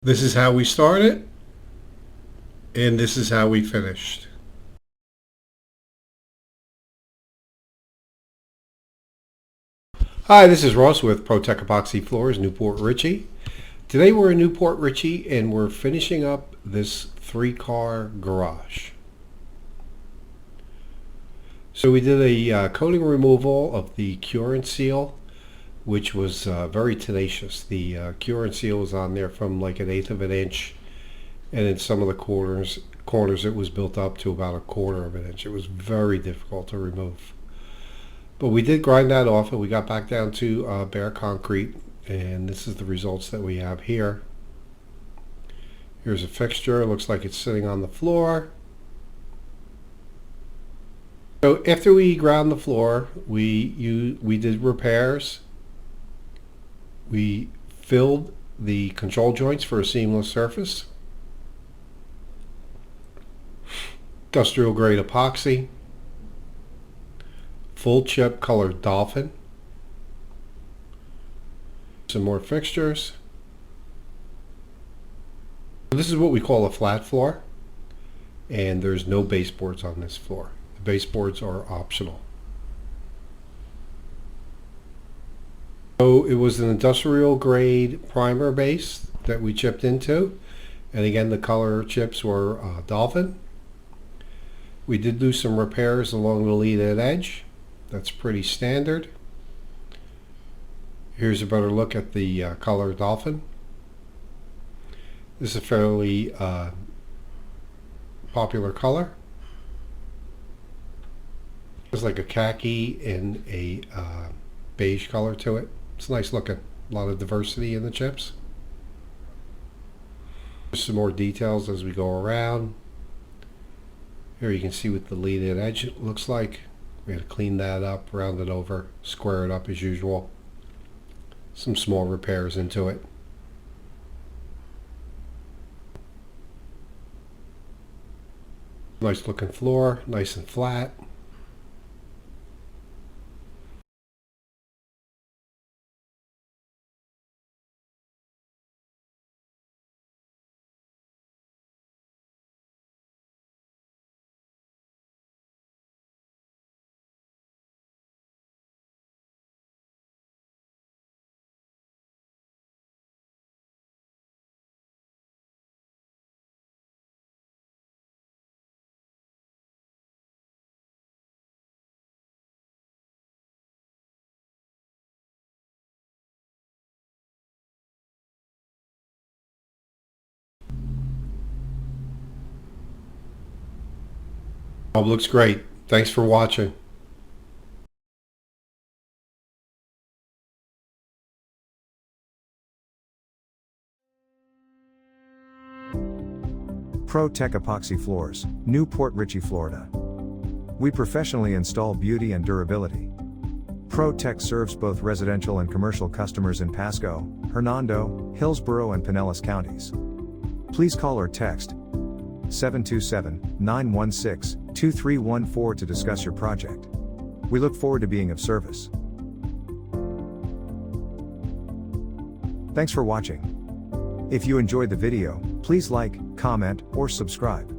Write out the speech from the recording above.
This is how we started, and this is how we finished. Hi, this is Ross with ProTech Epoxy Floors, Newport Richey. Today we're in Newport Richey and we're finishing up this 3-car garage. So we did a coating removal of the cure and seal, which was very tenacious. The cure and seal was on there from like 1/8 of an inch, and in some of the corners it was built up to about 1/4 of an inch. It was very difficult to remove. But we did grind that off and we got back down to bare concrete, and this is the results that we have here. Here's a fixture. It looks like it's sitting on the floor. So after we ground the floor, we did repairs. We filled the control joints for a seamless surface. Industrial grade epoxy. Full chip colored Dolphin. Some more fixtures. This is what we call a flat floor, and there's no baseboards on this floor. The baseboards are optional. So it was an industrial grade primer base that we chipped into, and again the color chips were Dolphin. We did do some repairs along the leaded edge. That's pretty standard. Here's a better look at the color Dolphin. This is a fairly popular color. It's like a khaki and a beige color to it. It's nice looking. A lot of diversity in the chips. There's some more details as we go around. Here you can see what the leaded edge looks like. We had to clean that up, round it over, square it up as usual. Some small repairs into it. Nice looking floor, nice and flat. All looks great. Thanks for watching. ProTech Epoxy Floors, Newport Richey, Florida. We professionally install beauty and durability. ProTech serves both residential and commercial customers in Pasco, Hernando, Hillsborough and Pinellas counties. Please call or text 727-916-2314 to discuss your project. We look forward to being of service. Thanks for watching. If you enjoyed the video, please like, comment, or subscribe.